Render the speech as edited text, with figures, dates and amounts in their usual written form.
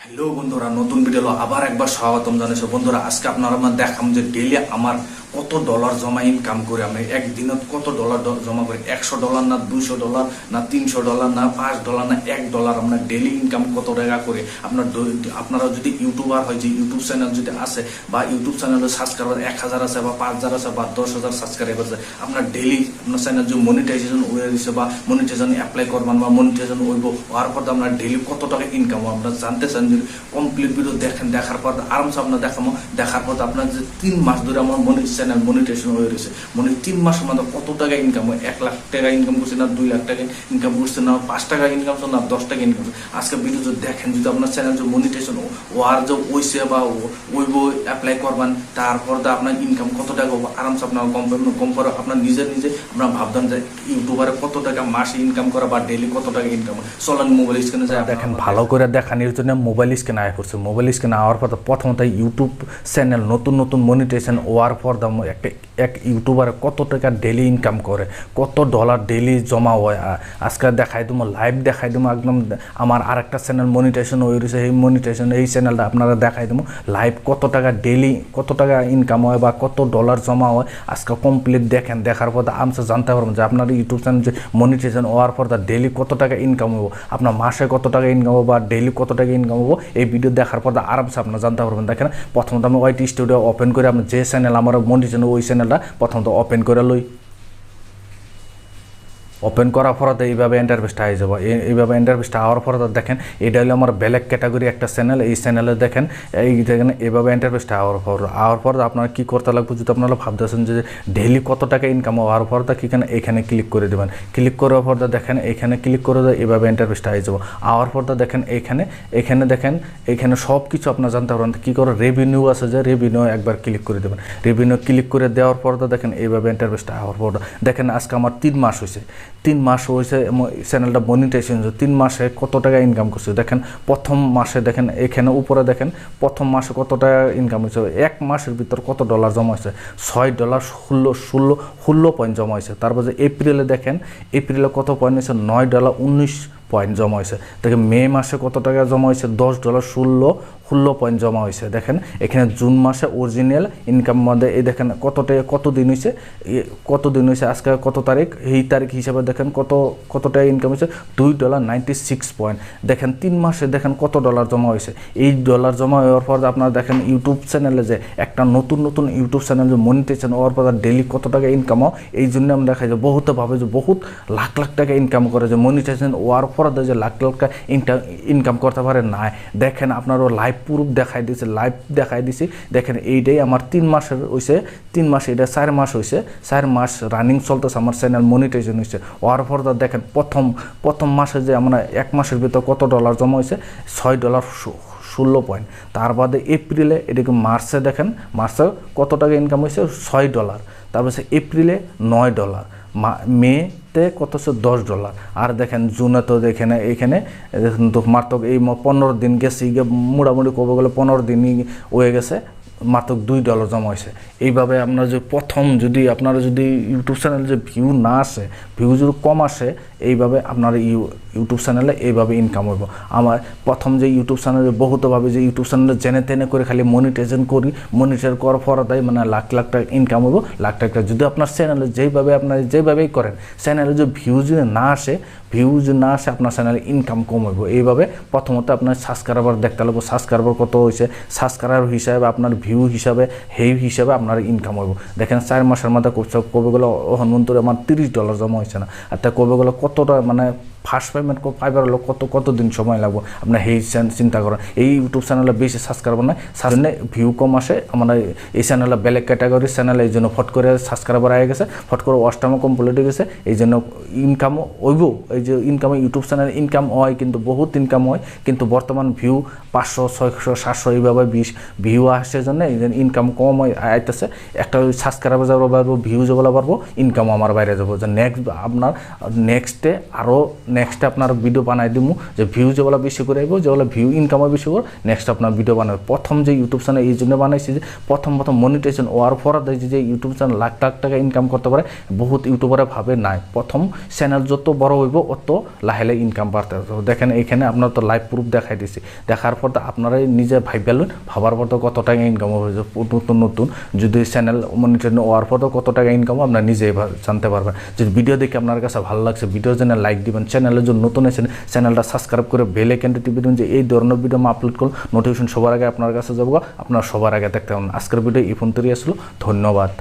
Hello বন্ধুরা, নতুন video আবার একবার স্বাগতম জানাইছো। বন্ধুরা, আজকে আপনারা দেখাম যে ডেইলি আমার কত ডলার জমা ইনকাম করে। আমি একদিনত কত ডলার জমা করি, $100 না $200 না $300 না $5 না $1 আমরা ডেইলি ইনকাম কত টাকা করে। আপনারা যদি ইউটিউবার হয়, যে ইউটিউব চ্যানেল যদি আছে বা ইউটিউব চ্যানেলে সাবস্ক্রাইবার 1000 আছে বা 5000 আছে বা 10000 সাবস্ক্রাইবার আছে, আপনার ডেইলি আপনার চ্যানেল যে মনিটাইজেশন হয়ে গেছে বা মনিটাইজেশন অ্যাপ্লাই করবেন বা মনিটাইজেশন হইব, হওয়ার পর আপনার ডেইলি কত টাকা ইনকাম হবে আপনারা জানতে চান। যদি কমপ্লিট ভিডিও দেখেন, দেখার পর আরামসে আপনার দেখাবো। দেখার পর আপনার যে 3 মাস ধরে আমার চ্যানেল মনিটাইজেশন হয়ে রয়েছে, 3 মাসের মধ্যে কত টাকা ইনকাম হয়, 1 লাখ টাকা ইনকাম করছে না 2 লাখ টাকা ইনকাম করছে না 5 টাকা ইনকাম করছে না 10 টাকা ইনকাম করছে। আজকে ভিডিও যদি দেখেন, যদি আপনার চ্যানেল যে মনিটাইজেশন ওয়ার যে ওইসে বা ওইব অ্যাপ্লাই করবেন, তারপর আপনার ইনকাম কত টাকা হবে আরামসে আপনার কম করে আপনার নিজে আপনার ভাববেন যে ইউটিউবারে কত টাকা মাসে ইনকাম করে বা ডেইলি কত টাকা ইনকাম হয়। চলেন মোবাইল স্ক্রিনে যায় দেখেন। ভালো করে দেখানোর জন্য মোবাইল স্ক্রিনে আয় করছে। মোবাইল স্ক্রিনে আওয়ার পর প্রথমত ইউটিউব চ্যানেল নতুন মনিটাইজেশন ওয়ার পর এক ইউটিউবারে কত টাকা ডেইলি ইনকাম করে, কত ডলার ডেইলি জমা হয়। আজকে দেখাই দেবো, লাইভ দেখাই দেবো। একদম আমার আরেকটা চ্যানেল মনিটাইজেশন হয়ে রয়েছে, এই মনিটাইজেশন এই চ্যানেলটা আপনারা দেখাই দেবো লাইভ কত টাকা ডেইলি কত টাকা ইনকাম হয় বা কত ডলার জমা হয়। আজকে কমপ্লিট দেখেন, দেখার পর আমসে জানতে পারবেন যে আপনার ইউটিউব চ্যানেল যে মনিটাইজেশন হওয়ার পর ডেইলি কত টাকা ইনকাম হবো, আপনার মাসে কত টাকা ইনকাম হবো বা ডেইলি কত টাকা ইনকাম হবো। এই ভিডিও দেখার পর আরামসে আপনারা জানতে পারবেন। দেখেন, প্রথমত আমি ওয়াইটি স্টুডিও ওপেন করে আমি যে চ্যানেল আমার মনিটাইজেশন ওই চ্যানেলটা প্রথমত ওপেন করে লই। ওপেন করার পর এইভাবে ইন্টারফেসটা হয়ে যাবো। এইভাবে ইন্টারফেসটা হওয়ার পর দেখেন, এটা হলো আমার ব্ল্যাক ক্যাটাগরি একটা চ্যানেল। এই চ্যানেলে দেখেন এইভাবে ইন্টারফেসটা হওয়ার পর আপনারা কী করতে লাগবে, যদি আপনারা ভাবতেছেন যে ডেইলি কত টাকা ইনকাম হওয়ার পর এখানে ক্লিক করে দেবেন। ক্লিক করার পর দেখেন, এখানে ক্লিক করে এইভাবে ইন্টারফেসটা হয়ে যাবো। হওয়ার পর দেখেন এখানে দেখেন, এখানে সব কিছু আপনারা জানতে পারবেন। কী করে রেভিনিউ আছে, যে রেভিনিউ একবার ক্লিক করে দেবেন। রেভিনিউ ক্লিক করে দেওয়ার পর দেখেন এইভাবে ইন্টারফেসটা হওয়ার পর দেখেন আজকে আমার 3 মাস হয়েছে। 3 মাস হয়েছে চ্যানেলটা মনিটাইজেশন, 3 মাসে কত টাকা ইনকাম করছে। দেখেন প্রথম মাসে দেখেন, এখানে উপরে দেখেন প্রথম মাসে কত টাকা ইনকাম হয়েছে। 1 মাসের ভিতর কত ডলার জমা হয়েছে, $6 পয়েন্ট জমা হয়েছে। তারপর যে এপ্রিলে দেখেন, এপ্রিলে কত পয়েন্ট হয়েছে, $9.19 পয়েন্ট জমা হয়েছে। দেখেন মে মাসে কত টাকা জমা হয়েছে, $10.16 পয়েন্ট জমা হয়েছে। দেখেন এখানে জুন মাসে অরিজিনাল ইনকাম মধ্যে এই দেখেন কতদিন হয়েছে আজকে কত তারিখ, এই তারিখ হিসাবে দেখেন কত টাকা ইনকাম হয়েছে, $2.96 পয়েন্ট। দেখেন 3 মাসে দেখেন কত ডলার জমা হয়েছে। এই ডলার জমা হওয়ার পর আপনারা দেখেন ইউটিউব চ্যানেলে যে একটা নতুন ইউটিউব চ্যানেল যে মনিটাইজেশন হওয়ার পর ডেইলি কত টাকা ইনকাম হয়। এই জন্য আমরা দেখাই যে বহুতে ভাবে যে বহুত লাখ টাকা ইনকাম করে, যে মনিটাইজেশন হওয়ার পর যে লাখ টাকা ইনকাম করতে পারে না। দেখেন আপনারও লাইভ প্রুফ দেখাই দিছি। দেখেন এইটাই আমার 3 মাসের হয়েছে, 3 মাস, এটা 4 মাস হয়েছে, 4 মাস রানিং চলতেছে আমার চ্যানেল মনিটাইজেশন হয়েছে। হওয়ার পর দেখেন প্রথম মাসে যে আমরা 1 মাসের ভিতর কত ডলার জমা হয়েছে, $6.16 পয়েন্ট। তার বাদে এপ্রিলে, এদিকে মার্চে দেখেন, মার্চে কত টাকা ইনকাম হয়েছে, $6। তারপর এপ্রিলে $9, মেতে কত হচ্ছে $10। আর দেখেন জুনে তো এখানে দেখেন তো মাত্র এই 15 দিন গেছে, মোটামুটি কবে গেলে 15 দিনই হয়ে গেছে, মাত্র $2 জমা হয়েছে। এইভাবে আপনারা যে আপনারা যদি ইউটিউব চ্যানেলে যে ভিউ না আসে, ভিউ যদি কম আসে, এইভাবে আপনারা ইউটিউব চ্যানেলে এইভাবে ইনকাম হইব। আমার প্রথম যে ইউটিউব চ্যানেলে বহুতভাবে যে ইউটিউব চ্যানেলে জেনে তেনে করে খালি মনিটাইজেশন করি, মনিটাইজ করার পর তাই মানে লাখ টাকা ইনকাম হইব, লাখ টাকা। যদি আপনার চ্যানেলে যেভাবেই করেন, চ্যানেলে যে ভিউ যদি না আসে, আপনার চ্যানেলে ইনকাম কম হইব। এইভাবে প্রথমত আপনার সাবস্ক্রাইবার দেখতে লাগবে, সাবস্ক্রাইবার কত হয়েছে, সাবস্ক্রাইবার হিসাবে আপনার ভিউ হিসাবে আপনার ইনকাম হইব। দেখেন 4 মাসের মধ্যে কবেগুলো হনুমন্তরে আমার $30 জমা হয়েছে না। আর তা কবেগুলো কতটা মানে ফার্স্ট পেমেন্ট পাইবার হলো কতদিন সময় লাগবে, আপনার এই চিন্তা করেন। এই ইউটিউব চ্যানেলে বেশি সাবস্ক্রাইবার নাই, সামনে ভিউ কম আসে। আমরা এই চ্যানেলে ব্ল্যাক ক্যাটাগরির চ্যানেল, এই জন্য ফট করে সাবস্ক্রাইবার হয়ে গেছে, ফট করে অষ্টমও কমপ্লিট হয়ে গেছে। এই জন্য ইনকামও হইব। এই যে ইনকামে ইউটিউব চ্যানেল ইনকাম হয়, কিন্তু বহুত ইনকাম হয়, কিন্তু বর্তমান ভিউ 500, 600, 700 এইভাবে ভিউ আসছে জন্য জন্য ইনকাম কম আইতেছে, একটা সাবস্ক্রাইবার যাবো বাড়বো, ভিউজ বলা পারবো, ইনকাম আমার বাইরে যাবো। যে আপনার নেক্সটে আপনার ভিডিও বানাই দিব যে ভিউ যেগুলো বেশি করে আইব, যেগুলো ভিউ ইনকামও বেশি করে নেক্সট আপনার ভিডিও বানাবে। প্রথম যে ইউটিউব চ্যানেল এই জন্য বানাইছি যে প্রথম মনিটাইজেশন হওয়ার পর দেখছি যে ইউটিউব চ্যানেল লাখ লাখ টাকা ইনকাম করতে পারে, বহুত ইউটিউবারে ভাবে নাই প্রথম চ্যানেল যত বড় হইব অত লাহে লাহে ইনকাম বাড়তে হবে। দেখেন এখানে আপনার তো লাইভ প্রুফ দেখাই দিছি, দেখার পর তো আপনারাই নিজে ভাইবেলেন, ভাবার পর তো কত টাকা ইনকাম হবে, নতুন যদি চ্যানেল মনিটাইজেশন হওয়ার পর তো কত টাকা ইনকাম আপনার নিজেই জানতে পারবেন। যদি ভিডিও দেখে আপনার কাছে ভালো লাগছে, ভিডিওর জন্য লাইক দিবেন, চ্যানেলের জন্য নতুন আছেন চ্যানেলটা সাবস্ক্রাইব করে বেল আইকনটা টিপে দিন, যে এই ধরনের ভিডিও আমি আপলোড করব নোটিফিকেশন সবার আগে আপনার কাছে যাবো, আপনার সবার আগে দেখতে পাবেন। আজকের ভিডিও এই পর্যন্তই আসলো, ধন্যবাদ।